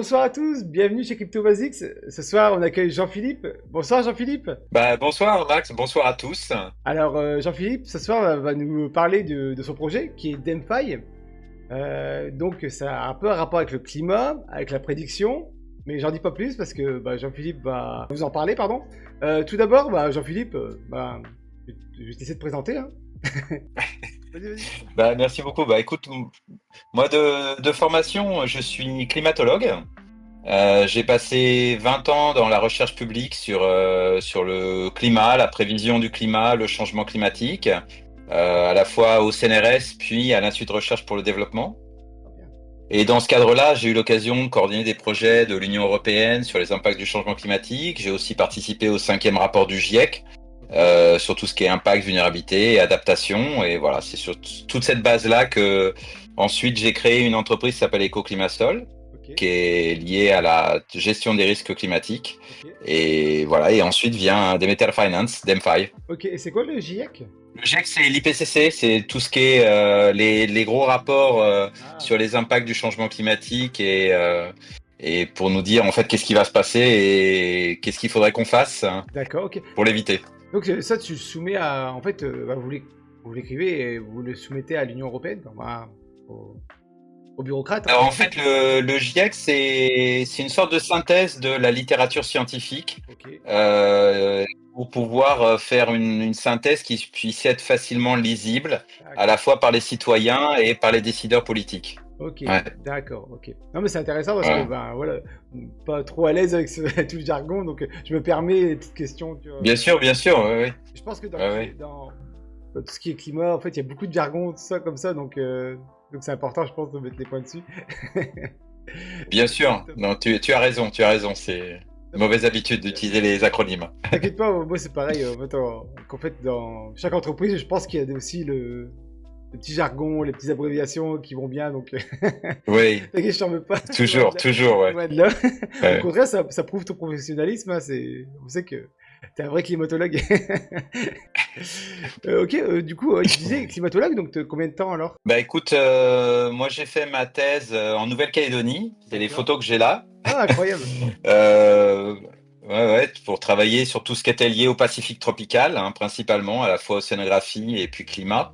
Bonsoir à tous, bienvenue chez Crypto Basics. Ce soir, on accueille Jean-Philippe. Bonsoir Jean-Philippe. Bonsoir Max, bonsoir à tous. Alors Jean-Philippe, ce soir, va nous parler de son projet qui est DeMFi. Donc ça a un peu un rapport avec le climat, avec la prédiction, mais j'en dis pas plus parce que Jean-Philippe va vous en parler, pardon. Tout d'abord, Jean-Philippe, je vais t'essayer de te présenter, hein. Vas-y, vas-y. Merci beaucoup. Écoute, moi de formation, je suis climatologue. J'ai passé 20 ans dans la recherche publique sur le climat, la prévision du climat, le changement climatique, à la fois au CNRS puis à l'Institut de recherche pour le développement. Et dans ce cadre-là, j'ai eu l'occasion de coordonner des projets de l'Union européenne sur les impacts du changement climatique. J'ai aussi participé au 5e rapport du GIEC sur tout ce qui est impact, vulnérabilité et adaptation. Et voilà, c'est sur toute cette base-là que ensuite j'ai créé une entreprise qui s'appelle EcoClimasol, Ok, qui est liée à la gestion des risques climatiques. ok. Et voilà, et ensuite vient Demeter Finance, DeMFi. Ok, et c'est quoi le GIEC? Le GIEC, c'est l'IPCC, c'est tout ce qui est les gros rapports Ah, sur les impacts du changement climatique et pour nous dire en fait qu'est-ce qui va se passer et qu'est-ce qu'il faudrait qu'on fasse d'accord, ok. pour l'éviter. Donc ça, tu soumets à... En fait, vous l'écrivez et vous le soumettez à l'Union Européenne, aux bureaucrates, hein. Alors en fait, le GIEC, c'est une sorte de synthèse de la littérature scientifique Ok, euh, pour pouvoir faire une synthèse qui puisse être facilement lisible à la d'accord. fois par les citoyens et par les décideurs politiques. Ok, Ouais, d'accord, ok. Non mais c'est intéressant parce que, voilà. voilà, pas trop à l'aise avec tout le jargon, donc je me permets des petites questions, tu vois. Bien sûr, oui, oui. Je pense que Ouais, ouais. dans tout ce qui est climat, en fait, il y a beaucoup de jargon, tout ça, comme ça, donc c'est important, je pense, de mettre les points dessus. Bien sûr. Top. Non, tu as raison, tu as raison. C'est une mauvaise habitude d'utiliser les acronymes. T'inquiète pas, moi c'est pareil. En fait, dans chaque entreprise, je pense qu'il y a aussi le petit jargon, les petites abréviations qui vont bien, donc Oui, t'inquiète, je t'en veux pas. toujours, toujours, ouais. Loin de là. Au Ouais. contraire, ça prouve ton professionnalisme, hein, on sait que t'es un vrai climatologue. Ok, du coup, tu disais climatologue, donc combien de temps alors? Écoute, moi j'ai fait ma thèse en Nouvelle-Calédonie. C'est les D'accord. photos que j'ai là. Ah, incroyable. Euh, ouais, pour travailler sur tout ce qui était lié au Pacifique tropical, hein, principalement, à la fois océanographie et puis climat.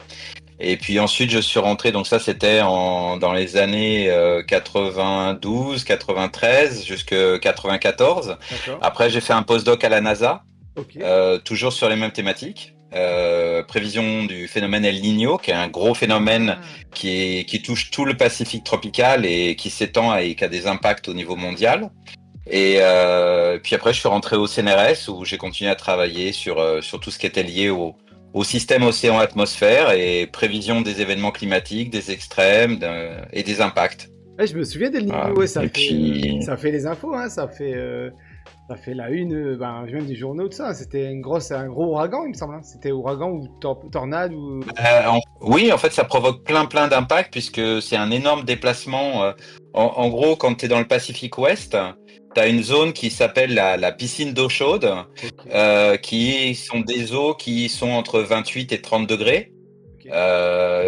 Et puis ensuite, je suis rentré, donc ça c'était dans les années 92, 93 jusqu'à 94. D'accord. Après, j'ai fait un postdoc à la NASA, Ok. toujours sur les mêmes thématiques. Prévision du phénomène El Niño, qui est un gros phénomène Ah, qui touche tout le Pacifique tropical et qui s'étend et qui a des impacts au niveau mondial. Et puis après, je suis rentré au CNRS où j'ai continué à travailler sur tout ce qui était lié au système océan-atmosphère et prévision des événements climatiques, des extrêmes et des impacts. ouais, je me souviens d'El Niño, Voilà. ouais, Et puis, ça fait les infos, hein, ça fait la une, même des journaux, tout ça. C'était un gros ouragan, il me semble, hein. C'était ouragan ou tornade ou. oui, en fait, ça provoque plein d'impacts puisque c'est un énorme déplacement. En gros, quand tu es dans le Pacifique Ouest, tu as une zone qui s'appelle la piscine d'eau chaude, Ok, qui sont des eaux qui sont entre 28 et 30 degrés. ok,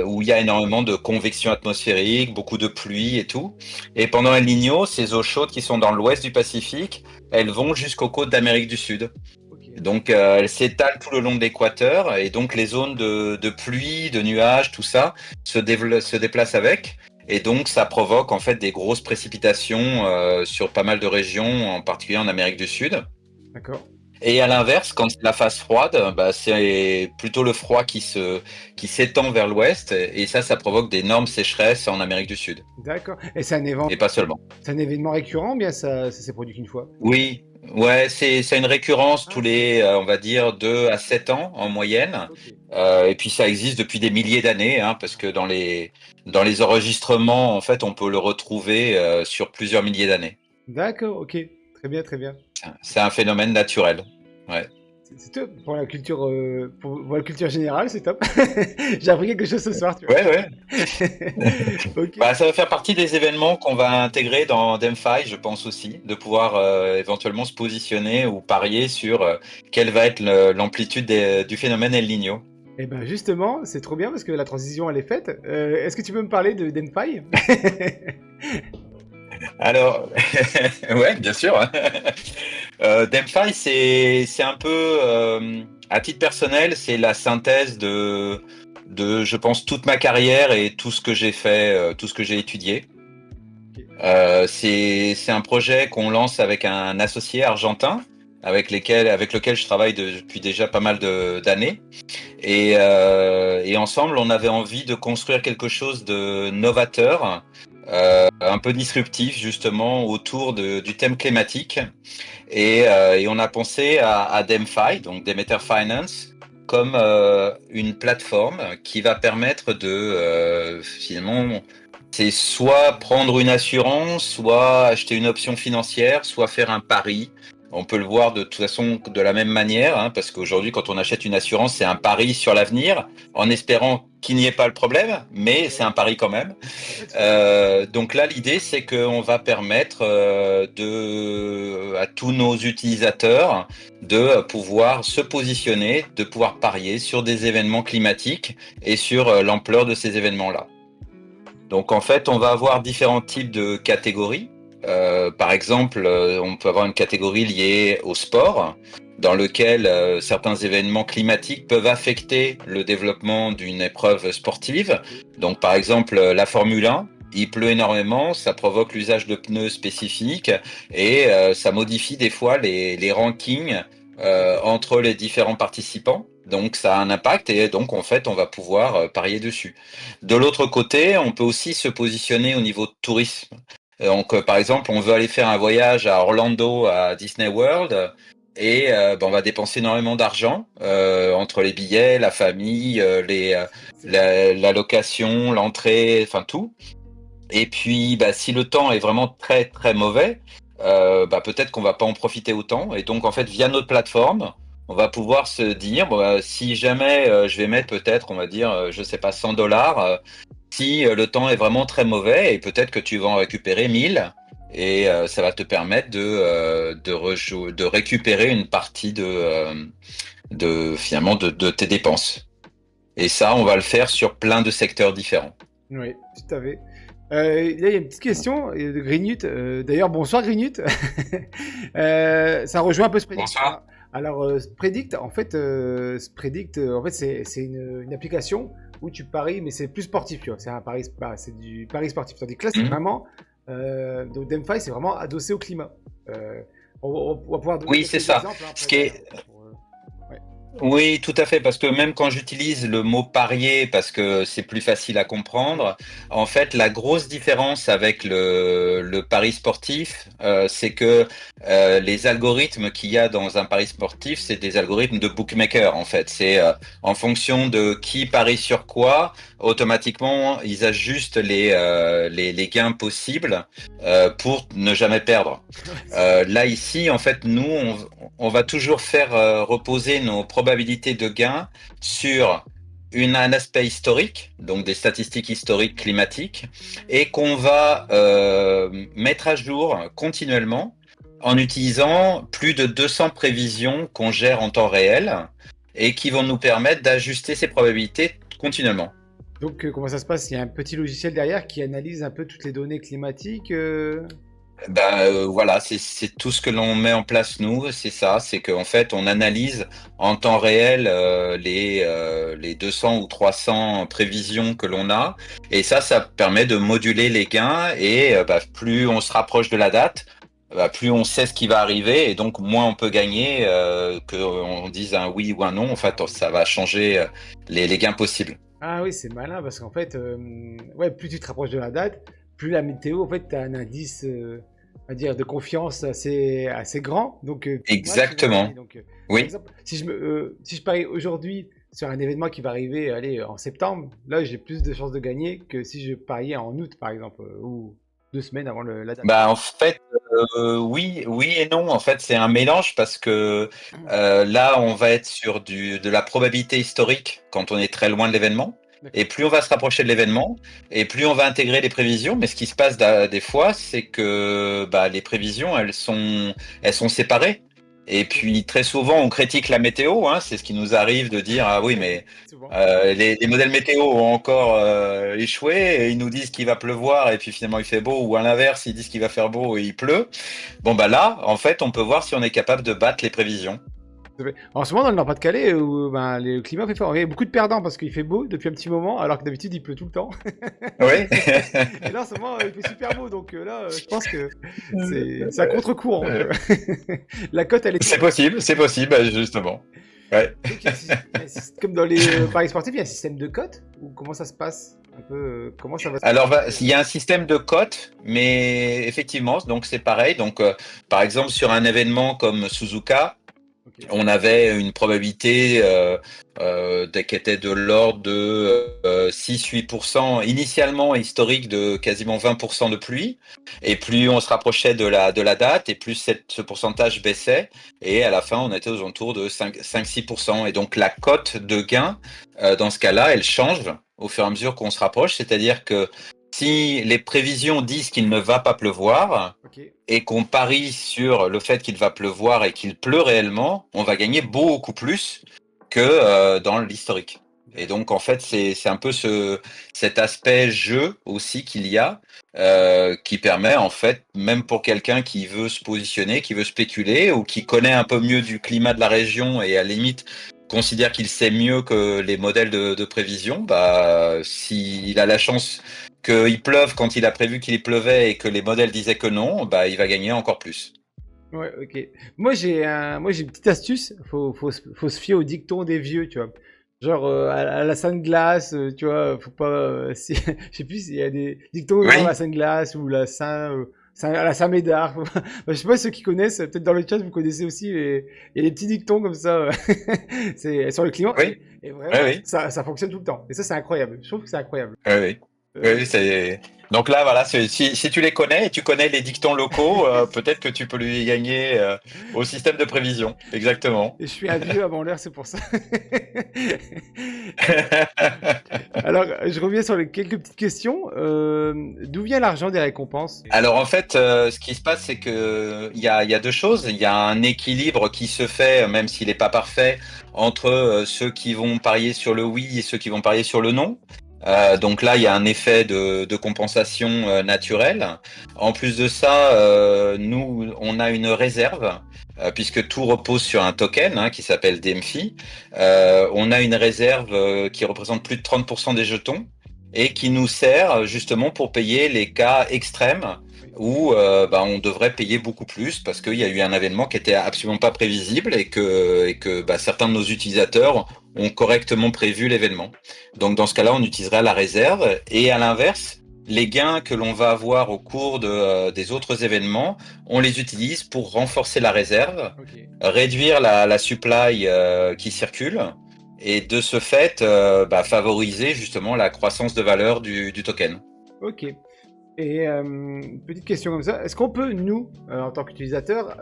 Où il y a énormément de convection atmosphérique, beaucoup de pluie et tout. Et pendant El Niño, ces eaux chaudes qui sont dans l'ouest du Pacifique, elles vont jusqu'aux côtes d'Amérique du Sud. ok. Donc elles s'étalent tout le long de l'équateur et donc les zones de pluie, de nuages, tout ça se déplacent avec. Et donc ça provoque en fait des grosses précipitations sur pas mal de régions, en particulier en Amérique du Sud. D'accord. Et à l'inverse, quand c'est la phase froide, c'est plutôt le froid qui s'étend vers l'ouest, et ça provoque d'énormes sécheresses en Amérique du Sud, D'accord. Et et pas seulement. c'est un événement récurrent, ou bien ça s'est produit qu'une fois? Oui, ouais, c'est une récurrence tous Ah, c'est. les, on va dire, 2 à 7 ans en moyenne, Ok. et puis ça existe depuis des milliers d'années, hein, parce que dans les enregistrements, en fait, on peut le retrouver sur plusieurs milliers d'années. D'accord, ok. Très bien, très bien. C'est un phénomène naturel. Ouais. C'est top. Pour la culture générale, c'est top. J'ai appris quelque chose ce soir, tu vois. Ouais, ouais. Ok. Ça va faire partie des événements qu'on va intégrer dans DeMFi, je pense aussi, de pouvoir éventuellement se positionner ou parier sur quelle va être l'amplitude du phénomène El Niño. Et ben justement, c'est trop bien parce que la transition elle est faite. Est-ce que tu peux me parler de d'Enfy? Alors, ouais, bien sûr. DeMFi, c'est un peu, à titre personnel, c'est la synthèse je pense, toute ma carrière et tout ce que j'ai fait, tout ce que j'ai étudié. Ok. C'est un projet qu'on lance avec un associé argentin, avec lequel je travaille depuis déjà pas mal d'années. Et ensemble, on avait envie de construire quelque chose de novateur, un peu disruptif justement autour du thème climatique. Et on a pensé à DeMFi, donc Demeter Finance, comme une plateforme qui va permettre finalement, c'est soit prendre une assurance, soit acheter une option financière, soit faire un pari. On peut le voir de toute façon de la même manière, hein, parce qu'aujourd'hui, quand on achète une assurance, c'est un pari sur l'avenir, en espérant qu'il n'y ait pas le problème, mais c'est un pari quand même. Ouais, tout à fait. Donc là, l'idée, c'est qu'on va permettre à tous nos utilisateurs de pouvoir se positionner, de pouvoir parier sur des événements climatiques et sur l'ampleur de ces événements-là. Donc en fait, on va avoir différents types de catégories. Par exemple, on peut avoir une catégorie liée au sport, dans lequel certains événements climatiques peuvent affecter le développement d'une épreuve sportive. Ok. Donc par exemple, la Formule 1, il pleut énormément, ça provoque l'usage de pneus spécifiques et ça modifie des fois les rankings Tout à fait. entre les différents participants. Donc ça a un impact et donc en fait on va pouvoir parier dessus. De l'autre côté, on peut aussi se positionner au niveau de tourisme. Donc, par exemple, on veut aller faire un voyage à Orlando, à Disney World, et on va dépenser énormément d'argent entre les billets, la famille, C'est vrai. la location, l'entrée, enfin tout. Et puis, si le temps est vraiment très très mauvais, peut-être qu'on va pas en profiter autant. Et donc, en fait, via notre plateforme, on va pouvoir se dire, si jamais je vais mettre peut-être, on va dire, je sais pas, $100, si le temps est vraiment très mauvais, et peut-être que tu vas en récupérer 1000, et ça va te permettre de récupérer une partie finalement de tes dépenses. Et ça, on va le faire sur plein de secteurs différents. Oui, tout à fait. Là, il y a une petite question de Greenut. D'ailleurs, bonsoir Greenut. Ça rejoint un peu Spredict. Bonsoir. Alors, Spredict, en fait, c'est une application où tu paries, mais c'est plus sportif, tu vois. C'est un pari, c'est du pari sportif. Tandis que là, c'est Mhm. vraiment, donc DeMFi, c'est vraiment adossé au climat. On va pouvoir donner Oui, c'est quelques ça. exemples hein, Ce après. qui est, Ouais. Oui, tout à fait, parce que même quand j'utilise le mot parier, parce que c'est plus facile à comprendre, en fait, la grosse différence avec le pari sportif, c'est que les algorithmes qu'il y a dans un pari sportif, c'est des algorithmes de bookmaker, en fait. C'est en fonction de qui parie sur quoi, automatiquement, ils ajustent les gains possibles pour ne jamais perdre. Là, ici, en fait, nous, on va toujours faire reposer nos probabilités de gain sur un aspect historique, donc des statistiques historiques climatiques, et qu'on va mettre à jour continuellement en utilisant plus de 200 prévisions qu'on gère en temps réel et qui vont nous permettre d'ajuster ces probabilités continuellement. Donc, comment ça se passe? Il y a un petit logiciel derrière qui analyse un peu toutes les données climatiques. Voilà, c'est tout ce que l'on met en place nous, c'est ça, c'est qu'en fait on analyse en temps réel les 200 ou 300 prévisions que l'on a, et ça permet de moduler les gains, et plus on se rapproche de la date, plus on sait ce qui va arriver, et donc moins on peut gagner, que on dise un oui ou un non. En fait, ça va changer les gains possibles. Ah oui, c'est malin parce qu'en fait, ouais, plus tu te rapproches de la date, plus la météo, en fait, tu as un indice, on va dire, de confiance assez grand. Donc, plus mal tu vas gagner. Exactement. Donc, par Oui. exemple, si je parie aujourd'hui sur un événement qui va arriver, allez, en septembre, là, j'ai plus de chances de gagner que si je pariais en août, par exemple, ou 2 semaines avant la date. En fait, oui, oui et non. En fait, c'est un mélange parce que là, on va être sur de la probabilité historique quand on est très loin de l'événement. Et D'accord. plus on va se rapprocher de l'événement, et plus on va intégrer les prévisions. Mais ce qui se passe des fois, c'est que les prévisions, elles sont séparées. Et puis très souvent, on critique la météo, hein, c'est ce qui nous arrive de dire ah oui, mais Souvent. les modèles météo ont encore échoué et ils nous disent qu'il va pleuvoir et puis finalement il fait beau, ou à l'inverse, ils disent qu'il va faire beau et il pleut. Bon bah là, en fait, on peut voir si on est capable de battre les prévisions. En ce moment, dans le Nord-Pas-de-Calais, où ben, le climat fait fort, il y a beaucoup de perdants parce qu'il fait beau depuis un petit moment, alors que d'habitude il pleut tout le temps. Oui. Et là, en ce moment, il fait super beau, donc là, je pense que c'est à contre-courant. La cote, elle est C'est top. possible, justement. Ouais. Donc, comme dans les paris sportifs, il y a un système de cote ou comment ça se passe? Un peu, comment ça va se Alors, passer? il y a un système de cotes, mais effectivement, donc c'est pareil. Donc, par exemple, sur un événement comme Suzuka, Ok. on avait une probabilité qui était de l'ordre de 6-8%, initialement historique de quasiment 20% de pluie. Et plus on se rapprochait de la date, et plus ce pourcentage baissait. Et à la fin, on était aux alentours de 5-6%. Et donc la cote de gain, dans ce cas-là, elle change au fur et à mesure qu'on se rapproche. C'est-à-dire que si les prévisions disent qu'il ne va pas pleuvoir, Ok. et qu'on parie sur le fait qu'il va pleuvoir et qu'il pleut réellement, on va gagner beaucoup plus que dans l'historique. Et donc en fait c'est un peu cet aspect jeu aussi qu'il y a qui permet en fait, même pour quelqu'un qui veut se positionner, qui veut spéculer ou qui connaît un peu mieux du climat de la région et à la limite considère qu'il sait mieux que les modèles de prévision, bah s'il a la chance qu'il pleuve quand il a prévu qu'il pleuvait et que les modèles disaient que non, bah il va gagner encore plus. Ouais, ok. Moi, j'ai une petite astuce. Faut se fier au dicton des vieux, tu vois. Genre, à la Sainte Glace, tu vois, faut pas. Je sais plus s'il y a des dictons, genre la Oui, Sainte Glace ou la Saint-Médard. Je sais pas ceux qui connaissent, peut-être dans le chat, vous connaissez aussi. Il y a des petits dictons comme ça, c'est sur le climat. oui, Et oui, vraiment, oui, ça fonctionne tout le temps. Et ça, c'est incroyable. Je trouve que c'est incroyable. oui, oui. Euh, Oui, c'est... Donc là, voilà, si tu les connais et tu connais les dictons locaux, peut-être que tu peux lui gagner au système de prévision. Exactement. Et je suis un vieux avant l'heure, c'est pour ça. Alors, je reviens sur quelques petites questions. D'où vient l'argent des récompenses? Alors en fait, ce qui se passe, c'est que il y a deux choses. Il y a un équilibre qui se fait, même s'il n'est pas parfait, entre ceux qui vont parier sur le oui et ceux qui vont parier sur le non. Donc là, il y a un effet de compensation naturelle. En plus de ça, nous, on a une réserve, puisque tout repose sur un token qui s'appelle DMFI. On a une réserve qui représente plus de 30% des jetons et qui nous sert justement pour payer les cas extrêmes Oui. où on devrait payer beaucoup plus parce qu'il y a eu un événement qui était absolument pas prévisible et que certains de nos utilisateurs ont correctement prévu l'événement. Donc dans ce cas-là, on utilisera la réserve et à l'inverse, les gains que l'on va avoir au cours des autres événements, on les utilise pour renforcer la réserve, Ok. réduire la supply qui circule et de ce fait favoriser justement la croissance de valeur du token. Ok. Et petite question comme ça, est-ce qu'on peut, nous, en tant qu'utilisateurs,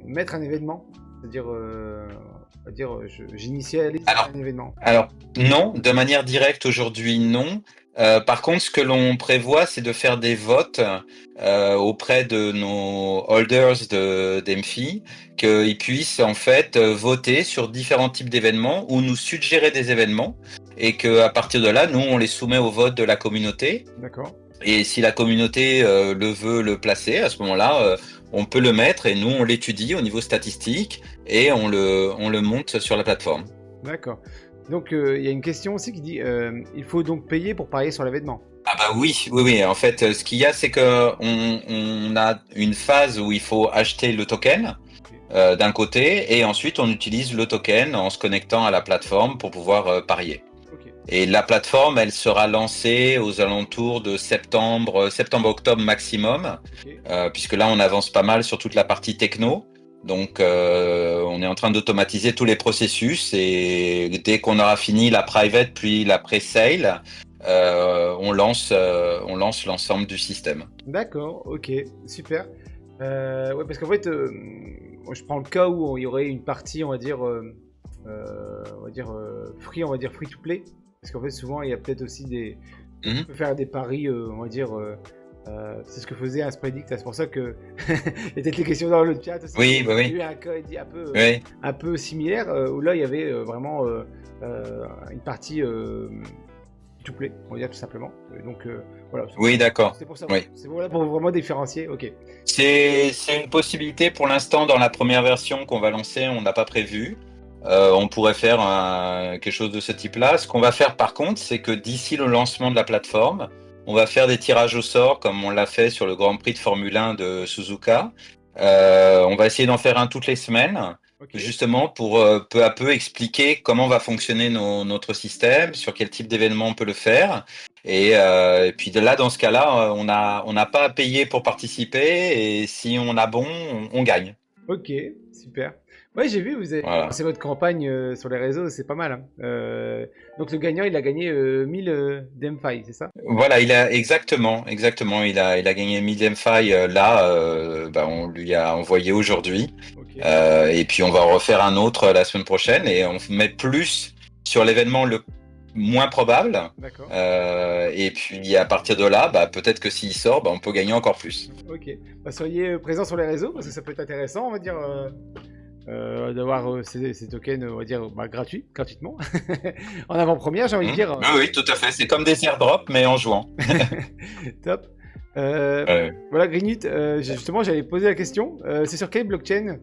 mettre un événement? C'est-à-dire, on va dire, j'initialise Alors, un événement. alors non, de manière directe aujourd'hui non. Par contre, ce que l'on prévoit, c'est de faire des votes auprès de nos holders d'Emfi, qu'ils puissent en fait voter sur différents types d'événements ou nous suggérer des événements et que à partir de là, nous, on les soumet au vote de la communauté. D'accord. Et si la communauté le veut le placer, à ce moment-là, on peut le mettre et nous, on l'étudie au niveau statistique et on le monte sur la plateforme. D'accord. Donc, il y a une question aussi qui dit, il faut donc payer pour parier sur l'événement. Ah bah oui, oui, oui. En fait, ce qu'il y a, c'est que on a une phase où il faut acheter le token Ok. d'un côté et ensuite on utilise le token en se connectant à la plateforme pour pouvoir parier. Ok. Et la plateforme, elle sera lancée aux alentours de septembre-octobre maximum, Ok. puisque là, on avance pas mal sur toute la partie techno. Donc, on est en train d'automatiser tous les processus et dès qu'on aura fini la private puis la pre-sale, on lance l'ensemble du système. D'accord. Ok. Super. Ouais, parce qu'en fait, je prends le cas où il y aurait une partie, free, on va dire free to play. Parce qu'en fait, souvent, il y a peut-être aussi des, on Mhm. peut faire des paris, on va dire. C'est ce que faisait un Spreadict. C'est pour ça que il y a peut-être les questions dans le chat aussi. Oui, bah Il y oui. a eu un code Oui, un peu similaire où là il y avait vraiment une partie to play, on va dire tout simplement. Et donc voilà, oui, d'accord. c'est pour savoir. Oui. C'est voilà pour vraiment différencier. Ok. C'est une possibilité pour l'instant dans la première version qu'on va lancer, on n'a pas prévu. On pourrait faire quelque chose de ce type-là. Ce qu'on va faire par contre, c'est que d'ici le lancement de la plateforme, on va faire des tirages au sort comme on l'a fait sur le Grand Prix de Formule 1 de Suzuka. On va essayer d'en faire un toutes les semaines, Ok. justement pour peu à peu expliquer comment va fonctionner notre système, sur quel type d'événement on peut le faire. Et puis de là, dans ce cas-là, on n'a pas à payer pour participer et si on a bon, on gagne. Ok, super. Ouais, j'ai vu, vous avez Voilà. lancé votre campagne sur les réseaux, c'est pas mal, hein. Donc le gagnant, il a gagné 1000 DMFi, c'est ça? Voilà, il a exactement, il a gagné Medium Fire là, bah, on lui a envoyé aujourd'hui, Ok, et puis on va en refaire un autre la semaine prochaine et on met plus sur l'événement le moins probable, d'accord. et puis à partir de là, bah, peut-être que s'il sort, bah, on peut gagner encore plus. Ok. Bah, soyez présents sur les réseaux parce que ça peut être intéressant, on va dire, d'avoir ces tokens, on va dire, bah, gratuitement. En avant-première, j'ai envie de dire. Oui, oui, tout à fait. C'est comme des airdrops, mais en jouant. Top. Euh, Euh, voilà, Greenit, justement, j'allais poser la question. C'est sur quelle blockchain?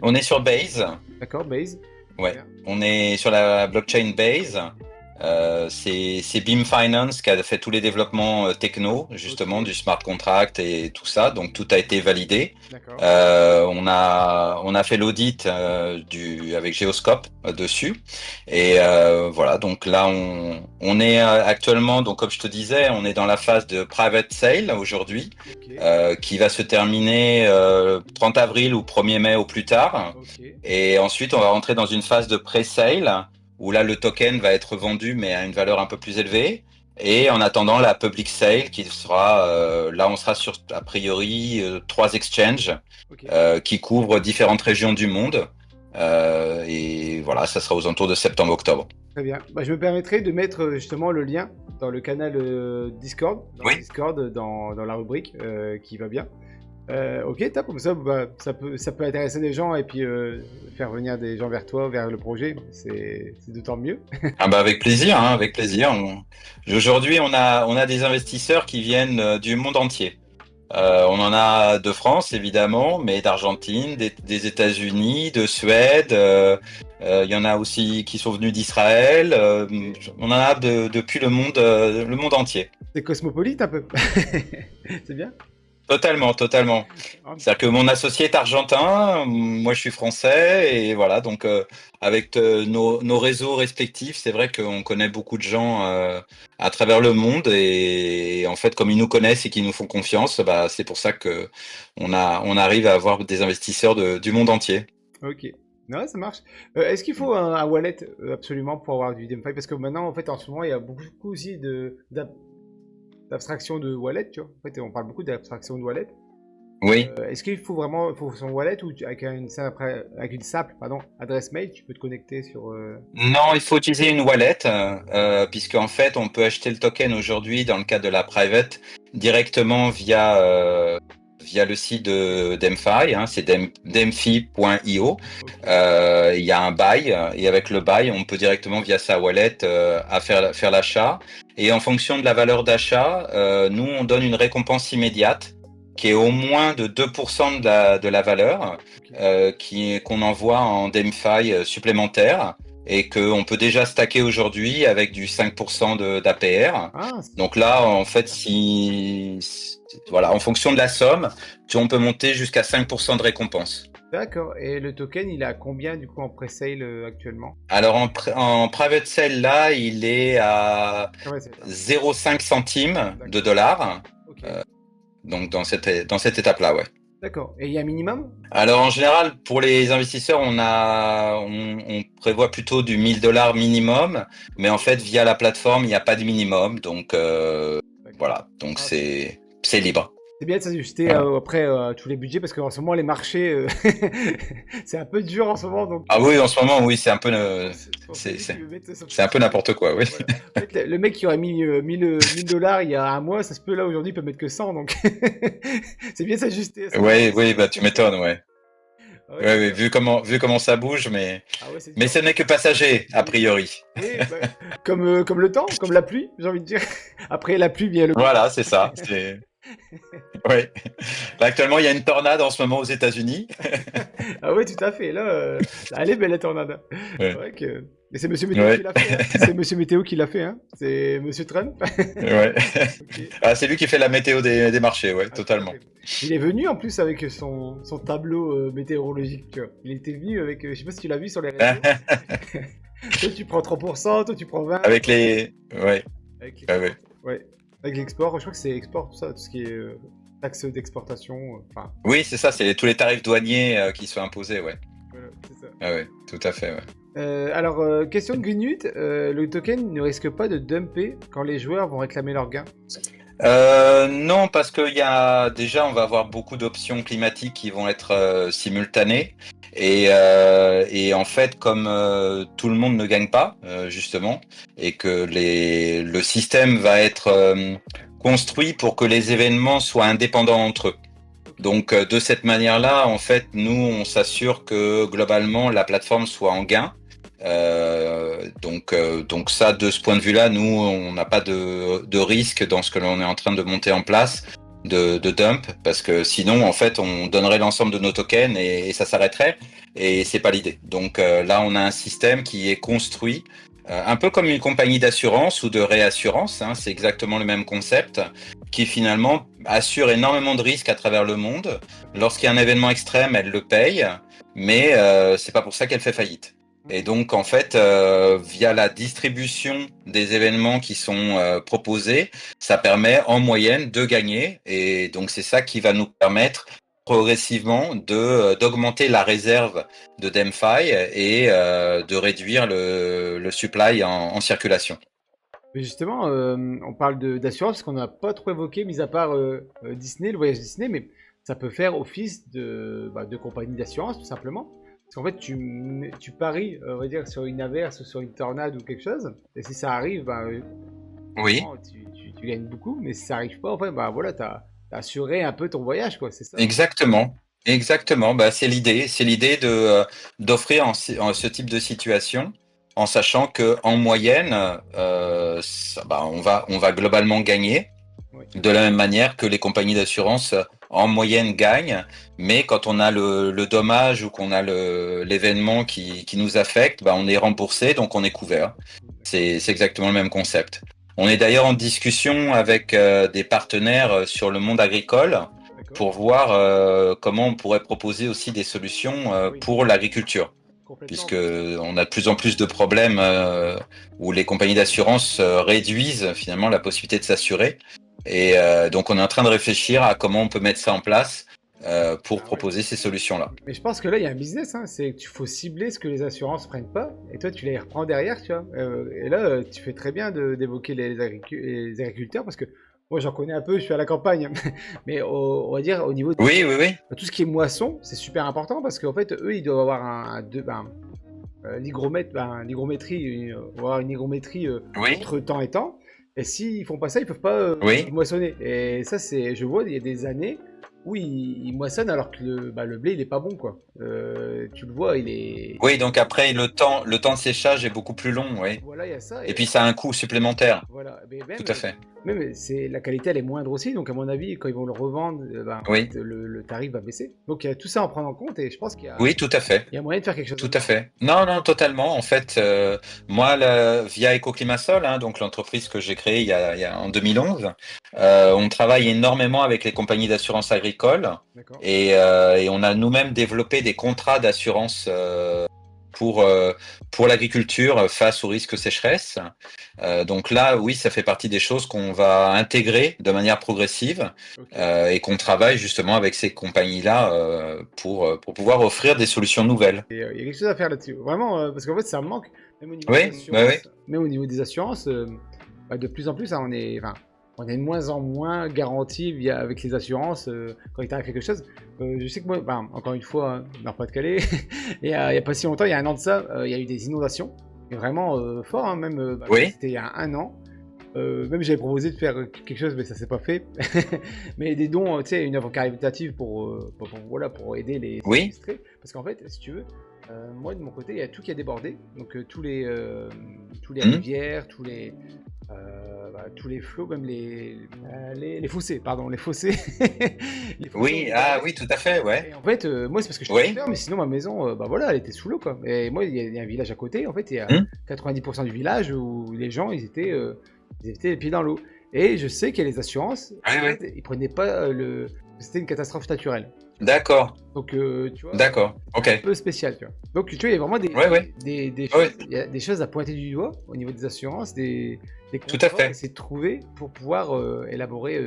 on est sur Base. D'accord, Base. Ouais, Super. on est sur la blockchain Base. C'est Beam Finance qui a fait tous les développements techno, justement, Ok, du smart contract et tout ça. Donc tout a été validé. d'accord. On a fait l'audit avec Geoscope dessus. Et voilà, donc là, on est actuellement, donc comme je te disais, on est dans la phase de private sale aujourd'hui, Ok, qui va se terminer 30 avril ou 1er mai au plus tard. ok. Et ensuite, on va rentrer dans une phase de pre-sale où là, le token va être vendu, mais à une valeur un peu plus élevée. Et en attendant la public sale, qui sera là, on sera sur a priori 3 exchanges Ok, qui couvrent différentes régions du monde. Et voilà, ça sera aux alentours de septembre-octobre. très bien. Bah, je me permettrai de mettre justement le lien dans le canal Discord, Oui. dans la rubrique qui va bien. Ok, top, comme ça, bah, ça peut intéresser des gens et puis faire venir des gens vers toi, vers le projet, c'est d'autant mieux. Ah bah avec plaisir, hein, avec plaisir. Aujourd'hui, on a des investisseurs qui viennent du monde entier. On en a de France, évidemment, mais d'Argentine, des États-Unis, de Suède. Il y en a aussi qui sont venus d'Israël. On en a depuis le monde entier. C'est cosmopolite un peu. C'est bien. Totalement, totalement. Ah, C'est-à-dire que mon associé est argentin, moi je suis français, et voilà, donc avec nos réseaux respectifs, c'est vrai qu'on connaît beaucoup de gens à travers le monde, et en fait, comme ils nous connaissent et qu'ils nous font confiance, bah, c'est pour ça que on arrive à avoir des investisseurs du monde entier. ok. Non, ça marche. Est-ce qu'il faut un wallet absolument pour avoir du DeFi? Parce que maintenant, en fait, en ce moment, il y a beaucoup aussi d'abstraction de wallet, tu vois. En fait, on parle beaucoup d'abstraction de wallet. Oui. Est-ce qu'il faut vraiment faut son wallet ou avec une simple pardon, adresse mail, tu peux te connecter sur. Non, il faut utiliser une wallet, puisque en fait, on peut acheter le token aujourd'hui dans le cadre de la private directement via le site de DeMFi, hein, c'est demfi.io. Ok. Il y a un buy et avec le buy, on peut directement via sa wallet à faire l'achat. Et en fonction de la valeur d'achat, nous on donne une récompense immédiate qui est au moins de 2% de la valeur Ok. qu'on envoie en DeMFi supplémentaire et qu'on peut déjà stacker aujourd'hui avec du 5% d'APR. Ah, Donc là, en fait, voilà, en fonction de la somme, on peut monter jusqu'à 5% de récompense. d'accord. Et le token, il est à combien du coup en pre-sale actuellement? Alors en private sale, là, il est à Ah ouais, c'est ça. 0,5 centimes de D'accord. dollars. Ok. Donc dans cette étape-là, ouais. D'accord. Et il y a un minimum? Alors en général, pour les investisseurs, on prévoit plutôt du 1000 $ minimum, mais en fait, via la plateforme, il n'y a pas de minimum. Donc D'accord. voilà, donc Ah, c'est libre. C'est bien de s'ajuster Voilà. après tous les budgets parce qu'en ce moment les marchés c'est un peu dur en ce moment donc Ah oui, en ce moment, oui, c'est un peu, c'est lui qui veut mettre son c'est un peu petit n'importe quoi, oui. voilà. En fait, le mec qui aurait mis 1000 dollars il y a un mois, ça se peut là aujourd'hui il peut mettre que 100 donc c'est bien de s'ajuster à ce niveau-là Oui, aussi. oui, bah tu m'étonnes, ouais. Ah ouais, Ouais, c'est ouais, ça. vu comment ça bouge, Ah ouais, c'est mais dur. ce n'est que passager, a Oui, priori. oui bah, comme le temps, comme la pluie, j'ai envie de dire. Après la pluie vient le beau Voilà, temps. c'est ça. Ouais. Là, actuellement, il y a une tornade en ce moment aux États-Unis. Ah ouais, tout à fait. Là, elle est belle la tornade. C'est Ouais. vrai que. Mais c'est Monsieur Météo qui Ouais. l'a fait, hein. C'est Monsieur Météo qui l'a fait, hein. C'est Monsieur Trump. Ouais. Ok. Ah, c'est lui qui fait la météo des marchés, ouais, Ah, tout à totalement. fait. Il est venu en plus avec son tableau météorologique, tu vois. Il était venu avec, je sais pas si tu l'as vu sur les réseaux. Toi, tu prends 30%, toi, tu prends 20, Avec les. Ouais, avec ouais, ouais. l'export. Ouais. Avec l'export, je crois que c'est export, tout ça, tout ce qui est taxe d'exportation. Enfin, Oui, c'est ça, c'est tous les tarifs douaniers qui sont imposés, ouais. voilà, c'est ça. Ah ouais, tout à fait, ouais. Alors, question de Gnut, le token ne risque pas de dumper quand les joueurs vont réclamer leurs gains? Non, parce qu'il y a déjà, on va avoir beaucoup d'options climatiques qui vont être simultanées. Et en fait, comme tout le monde ne gagne pas, justement, et que le système va être construit pour que les événements soient indépendants entre eux. Ok. Donc, de cette manière-là, en fait, nous, on s'assure que globalement, la plateforme soit en gain. Donc ça, de ce point de vue-là, nous, on n'a pas de risque dans ce que l'on est en train de monter en place de dump, parce que sinon, en fait, on donnerait l'ensemble de nos tokens et ça s'arrêterait, et c'est pas l'idée. Donc là, on a un système qui est construit un peu comme une compagnie d'assurance ou de réassurance, hein, c'est exactement le même concept, qui finalement assure énormément de risques à travers le monde. Ok. Lorsqu'il y a un événement extrême, elle le paye, mais c'est pas pour ça qu'elle fait faillite. Et Mhm. donc, en fait, via la distribution des événements qui sont proposés, ça permet en moyenne de gagner. Et donc, c'est ça qui va nous permettre progressivement d'augmenter la réserve de DeMFi et de réduire le supply en circulation. Mais justement, on parle d'assurance, parce qu'on n'a pas trop évoqué, mis à part Disney, le voyage Disney, mais ça peut faire office de compagnie d'assurance, tout simplement. Parce qu'en fait, tu paries, on va dire, sur une averse ou sur une tornade ou quelque chose, et si ça arrive, Oui, évidemment, tu gagnes beaucoup, mais si ça arrive pas, en fait, bah voilà, t'as assuré un peu ton voyage, quoi, c'est ça. exactement. Exactement. Bah, c'est l'idée. C'est l'idée d'offrir en ce type de situation, en sachant que en moyenne, on va globalement gagner. Oui. De la même manière que les compagnies d'assurance en moyenne gagnent, mais quand on a le dommage ou qu'on a l'événement qui nous affecte, bah, on est remboursé, donc on est couvert. C'est exactement le même concept. On est d'ailleurs en discussion avec des partenaires sur le monde agricole D'accord. pour voir comment on pourrait proposer aussi des solutions Ah oui, pour l'agriculture, complètement, puisque parce que on a de plus en plus de problèmes où les compagnies d'assurance réduisent finalement la possibilité de s'assurer. Et donc on est en train de réfléchir à comment on peut mettre ça en place pour ah ouais. proposer ces solutions-là. Mais je pense que là, il y a un business, hein, c'est qu'il faut cibler ce que les assurances prennent pas, et toi, tu les reprends derrière, tu vois. Et là, tu fais très bien d'évoquer les agriculteurs, parce que moi, j'en connais un peu, je suis à la campagne, mais on va dire, au niveau de Oui, oui, oui. tout ce qui est moisson, c'est super important, parce qu'en fait, eux, ils doivent avoir l'hygrométrie, on va avoir une hygrométrie Oui, entre temps et temps, et s'ils font pas ça, ils peuvent pas oui. moissonner. Et ça, je vois, il y a des années où ils moissonnent alors que le blé, il est pas bon, quoi. Tu le vois, il est... Oui, donc après le temps de séchage est beaucoup plus long, oui. Voilà, il y a ça, Et et puis ça a un coût supplémentaire, voilà. Mais tout même, à fait. la qualité, elle est moindre aussi, donc à mon avis, quand ils vont le revendre, en Oui, fait, le tarif va baisser. Donc il y a tout ça à prendre en compte, et je pense oui, tout à fait. il y a moyen de faire quelque chose de Tout à bien. fait. Non, non, totalement. En fait, moi, via Ecoclimasol, hein, donc l'entreprise que j'ai créée en 2011, on travaille énormément avec les compagnies d'assurance agricole D'accord. et on a nous-mêmes développé des contrats d'assurance pour euh, pour l'agriculture face au risque sécheresse. Donc là, oui, ça fait partie des choses qu'on va intégrer de manière progressive Ok. et qu'on travaille justement avec ces compagnies-là pour pouvoir offrir des solutions nouvelles. Et il y a quelque chose à faire là-dessus. Vraiment, parce qu'en fait, ça me manque, même au niveau des Oui, oui, oui. assurances. Même au niveau des assurances, de plus en plus, hein, on est, enfin, on est de moins en moins garanti avec les assurances quand il t'arrive quelque chose. Je sais que moi, encore une fois, hein, dans le Pas-de-Calais, il y a pas si longtemps, il y a un an de ça, il y a eu des inondations, et vraiment fort, hein, même Oui, c'était il y a un an. Même j'avais proposé de faire quelque chose, mais ça s'est pas fait. Mais des dons, tu sais, une œuvre caritative voilà, pour aider les oui, sinistrés. Parce qu'en fait, si tu veux, moi de mon côté, il y a tout qui a débordé. Donc tous les hmm, rivières, tous les flots, même les fossés, pardon, les fossés. Les fossés ont oui, ah débordé. oui, tout à fait, ouais, Et en fait, moi, c'est parce que je suis oui, ferme, mais sinon, ma maison, voilà, elle était sous l'eau, quoi. Et moi, il y a un village à côté, en fait, il y a hmm, 90% du village où les gens, ils étaient les pieds dans l'eau. Et je sais qu'il y a les assurances, oui, en oui, fait, ils prenaient pas c'était une catastrophe naturelle. d'accord, Donc, tu vois, d'accord, c'est un ok, peu spécial, tu vois. Donc, tu vois, il y a vraiment ouais, ouais, des ouais, choses, il y a des choses à pointer du doigt au niveau des assurances, des tout à contrats, fait. essayer de trouver pour pouvoir élaborer,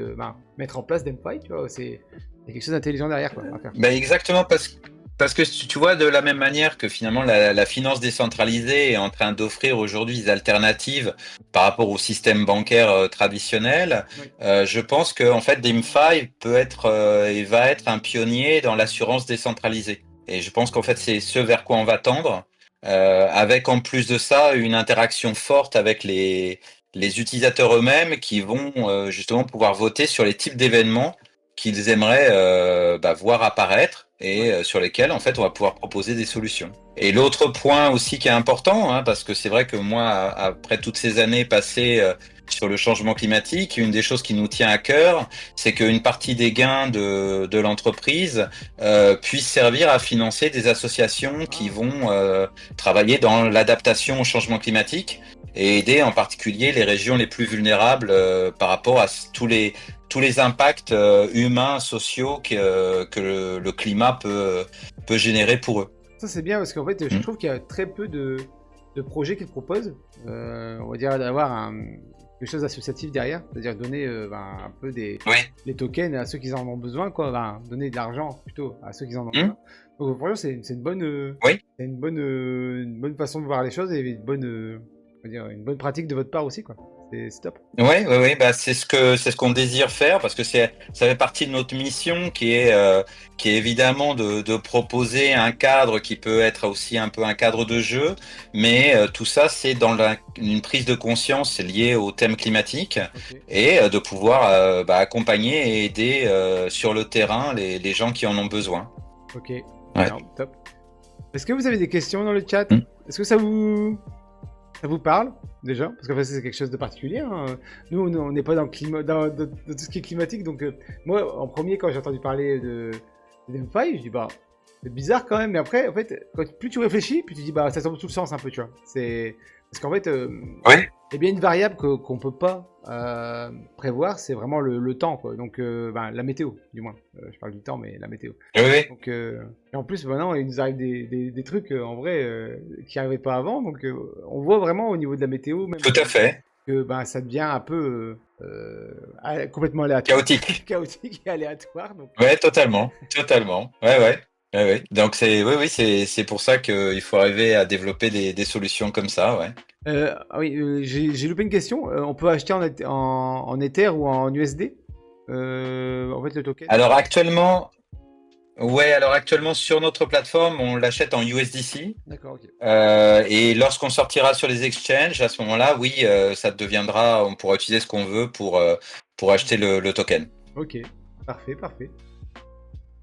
mettre en place DemFi, tu vois. Il y a quelque chose d'intelligent derrière, quoi, à faire. Ben exactement parce que tu vois de la même manière que finalement la finance décentralisée est en train d'offrir aujourd'hui des alternatives par rapport au système bancaire traditionnel, Oui. je pense que en fait DeFi peut être et va être un pionnier dans l'assurance décentralisée. Et je pense qu'en fait c'est ce vers quoi on va tendre, avec en plus de ça une interaction forte avec les utilisateurs eux-mêmes qui vont justement pouvoir voter sur les types d'événements qu'ils aimeraient voir apparaître et Ouais. sur lesquels en fait on va pouvoir proposer des solutions. Et l'autre point aussi qui est important, hein, parce que c'est vrai que moi, après toutes ces années passées sur le changement climatique, une des choses qui nous tient à cœur, c'est qu'une partie des gains de l'entreprise puisse servir à financer des associations qui Ah, vont travailler dans l'adaptation au changement climatique et aider en particulier les régions les plus vulnérables par rapport à tous les impacts humains, sociaux que le climat peut générer pour eux. ça c'est bien parce qu'en fait, je Mm. trouve qu'il y a très peu de projets qu'ils proposent. On va dire d'avoir quelque chose d'associatif derrière, c'est-à-dire donner un peu Oui. les tokens à ceux qui en ont besoin, quoi. Donner de l'argent plutôt à ceux qui en ont Mm. besoin. Donc franchement, c'est Oui. une bonne façon de voir les choses et on va dire, une bonne pratique de votre part aussi, quoi. C'est top. Ouais, ouais, ouais, bah c'est ce qu'on désire faire parce que ça fait partie de notre mission qui est évidemment de proposer un cadre qui peut être aussi un peu un cadre de jeu, mais tout ça c'est dans une prise de conscience liée au thème climatique Ok, et de pouvoir accompagner et aider sur le terrain les gens qui en ont besoin. ok, Ouais. non, top. Est-ce que vous avez des questions dans le chat? Mm. Est-ce que ça vous parle déjà? Parce que enfin, c'est quelque chose de particulier, hein. Nous, on n'est pas dans le climat, dans tout ce qui est climatique. Donc, moi, en premier, quand j'ai entendu parler de DeFi, je dis bah, c'est bizarre quand même. Mais après, en fait, plus tu réfléchis, plus tu dis bah, ça tombe tout le sens un peu, tu vois. C'est parce qu'en fait, Ouais. il y a bien une variable qu'on peut pas prévoir, c'est vraiment le temps, quoi. Donc, la météo, du moins. Je parle du temps, mais la météo. Oui, oui, Donc, et en plus, maintenant, il nous arrive des trucs en vrai qui n'arrivaient pas avant. Donc, on voit vraiment au niveau de la météo, même tout à fait. que ça devient un peu complètement aléatoire, Chaotique. chaotique et aléatoire. Donc, Ouais, totalement, totalement. Ouais, ouais. Ouais, ouais. Donc oui, oui, c'est pour ça qu'il faut arriver à développer des solutions comme ça, ouais. ah oui, j'ai loupé une question. On peut acheter en Ether ou en USD en fait, le token. Alors actuellement, ouais, alors actuellement sur notre plateforme, on l'achète en USDC. D'accord, ok. Et lorsqu'on sortira sur les exchanges, à ce moment-là, oui, ça deviendra, on pourra utiliser ce qu'on veut pour acheter le token. Ok, parfait, parfait.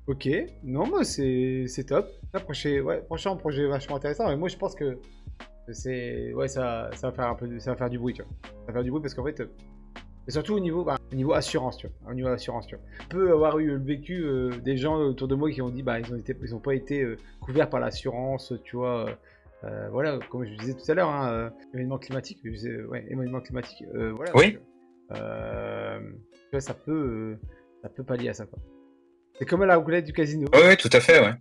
Ok, non, moi c'est top. Là, ouais, prochain projet vachement intéressant. Mais moi, je pense que ouais, ça va faire ça va faire du bruit, tu vois. Ça va faire du bruit parce qu'en fait, et surtout au niveau assurance, tu vois. Au niveau assurance, tu vois. On peut avoir eu le vécu des gens autour de moi qui ont dit, ils ont pas été couverts par l'assurance, tu vois. Voilà, comme je disais tout à l'heure, hein, événement climatique, je disais, ouais, événement climatique, voilà. Oui, Tu vois, ça peut pallier à ça, quoi. C'est comme à la roulette du casino. oui, oui, tout à fait, ouais.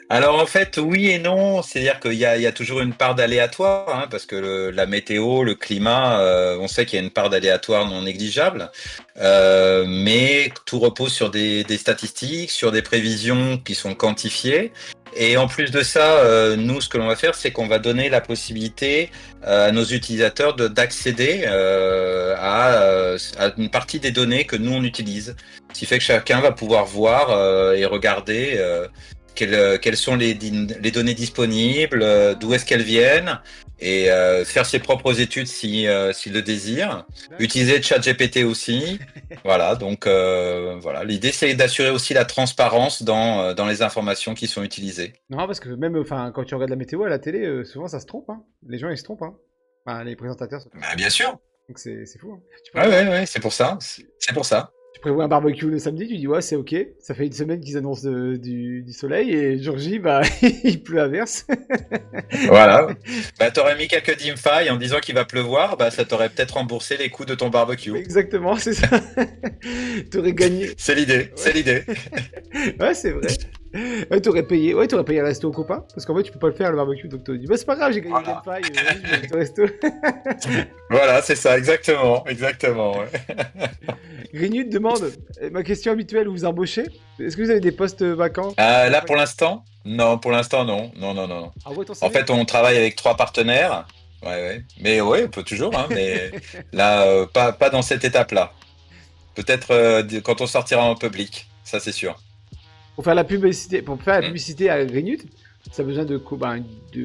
Alors en fait, oui et non, c'est-à-dire qu'il y a toujours une part d'aléatoire, hein, parce que la météo, le climat, on sait qu'il y a une part d'aléatoire non négligeable, mais tout repose sur des statistiques, sur des prévisions qui sont quantifiées, Et en plus de ça, nous, ce que l'on va faire, c'est qu'on va donner la possibilité à nos utilisateurs d'accéder à une partie des données que nous, on utilise. Ce qui fait que chacun va pouvoir voir et regarder quelles sont les données disponibles, d'où est-ce qu'elles viennent, et faire ses propres études s'il le désire. Utiliser ChatGPT aussi. Voilà, donc voilà. L'idée, c'est d'assurer aussi la transparence dans les informations qui sont utilisées. Non, parce que même enfin, quand tu regardes la météo à la télé, souvent ça se trompe. Hein. Les gens ils se trompent. Hein. Enfin, les présentateurs se trompent. Bah, bien sûr. Donc c'est fou. Hein. Ouais, c'est pour ça. C'est pour ça. Tu prévois un barbecue le samedi, tu dis ouais c'est ok. Ça fait une semaine qu'ils annoncent du soleil et le jour J, bah il pleut à verse. Voilà. Bah, t'aurais mis quelques dimfailles en disant qu'il va pleuvoir, bah ça t'aurait peut-être remboursé les coûts de ton barbecue. Exactement, c'est ça. T'aurais gagné. C'est l'idée, c'est l'idée. Ouais, c'est vrai. Ouais, t'aurais payé le resto aux copains, parce qu'en fait tu peux pas le faire le barbecue, donc t'aurais dit bah c'est pas grave, j'ai gagné Voilà. une paille, vas-y, je vais aller au resto. Voilà, c'est ça, exactement, exactement. Ouais. Grignud demande, ma question habituelle, vous embauchez? Est-ce que vous avez des postes vacants? Là, pour l'instant, non, non. Ah ouais, ton En CV? fait, on travaille avec 3 partenaires. Ouais. Mais ouais, on peut toujours, hein, mais là, pas dans cette étape-là. Peut-être quand on sortira en public, ça c'est sûr. Pour faire la publicité, Mm. à Grignud, ça a besoin de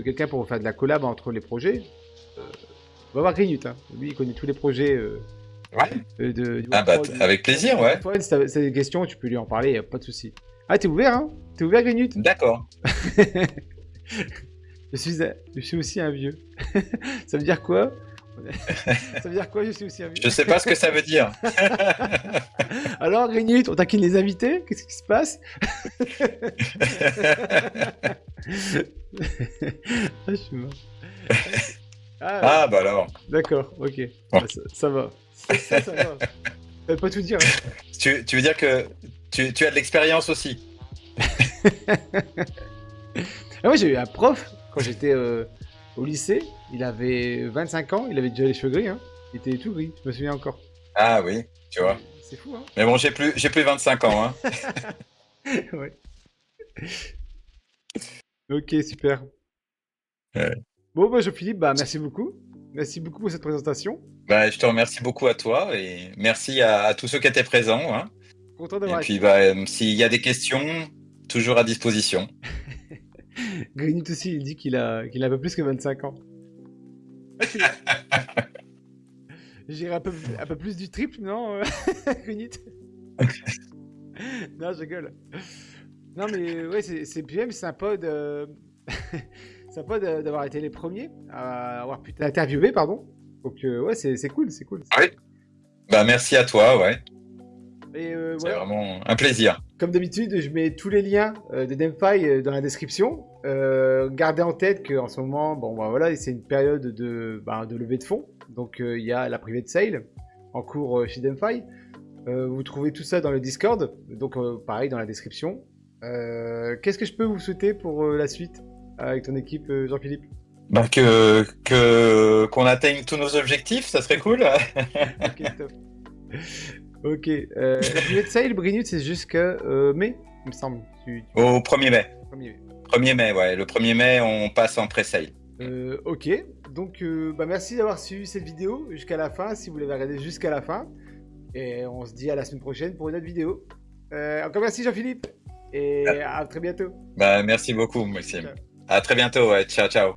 quelqu'un pour faire de la collab entre les projets. On va voir Grignud, hein. Lui, il connaît tous les projets Ouais. du Ah bah, Workflow, avec plaisir, ouais. Si t'as des questions, tu peux lui en parler, y a pas de souci. Ah, t'es ouvert, hein? T'es ouvert, Grignud? D'accord. Je suis aussi un vieux. Ça veut dire quoi? Ça veut dire quoi, je suis aussi un vieux? Je sais pas ce que ça veut dire. Alors, Grignud, on taquine les invités? Qu'est-ce qui se passe? Ah, je suis mort. Ah bah alors. D'accord, ok. Bon. Ah, ça va. Ça va. Ça veut pas tout dire. Hein. Tu veux dire que tu as de l'expérience aussi. Ah ouais, j'ai eu un prof quand j'étais au lycée. Il avait 25 ans, il avait déjà les cheveux gris. Hein. Il était tout gris, je me souviens encore. Ah oui, tu vois. C'est fou, hein. Mais bon, j'ai plus 25 ans, hein. Ouais. Ok, super. Ouais. Bon, bah, Jean-Philippe, bah, merci beaucoup. Merci beaucoup pour cette présentation. Bah, je te remercie beaucoup à toi et merci à tous ceux qui étaient présents, hein. Content Et d'avoir puis, bah, s'il y a des questions, toujours à disposition. Grignyt aussi, il dit qu'il a un peu plus que 25 ans. J'irais un peu plus du triple, non, Grignyt? Non, je rigole. Non, mais ouais, c'est bien, mais c'est sympa d'avoir été les premiers à avoir pu t'interviewer, pardon. Donc, ouais, c'est cool, c'est cool. Oui. Bah, merci à toi, ouais. Et C'est ouais, vraiment un plaisir. comme d'habitude, je mets tous les liens de DemFi dans la description. Gardez en tête qu'en ce moment, bon, bah, voilà, c'est une période de levée de fonds. Donc, il y a la private sale en cours chez DemFi. Vous trouvez tout ça dans le Discord. Donc, pareil, dans la description. Qu'est-ce que je peux vous souhaiter pour la suite avec ton équipe, Jean-Philippe? Bah, qu'on atteigne tous nos objectifs, ça serait cool. Ok, top. Ok. La private sale, Grignud, c'est jusqu'à mai, il me semble. Au 1er mai. 1er mai. 1er mai, ouais. Le 1er mai, on passe en pré-sale. Ok. Donc, bah, merci d'avoir suivi cette vidéo jusqu'à la fin, si vous l'avez regardé jusqu'à la fin. Et on se dit à la semaine prochaine pour une autre vidéo. Encore merci, Jean-Philippe. Et à très bientôt. Bah, merci beaucoup, Maxime. Ciao. À très bientôt, ouais. Ciao, ciao.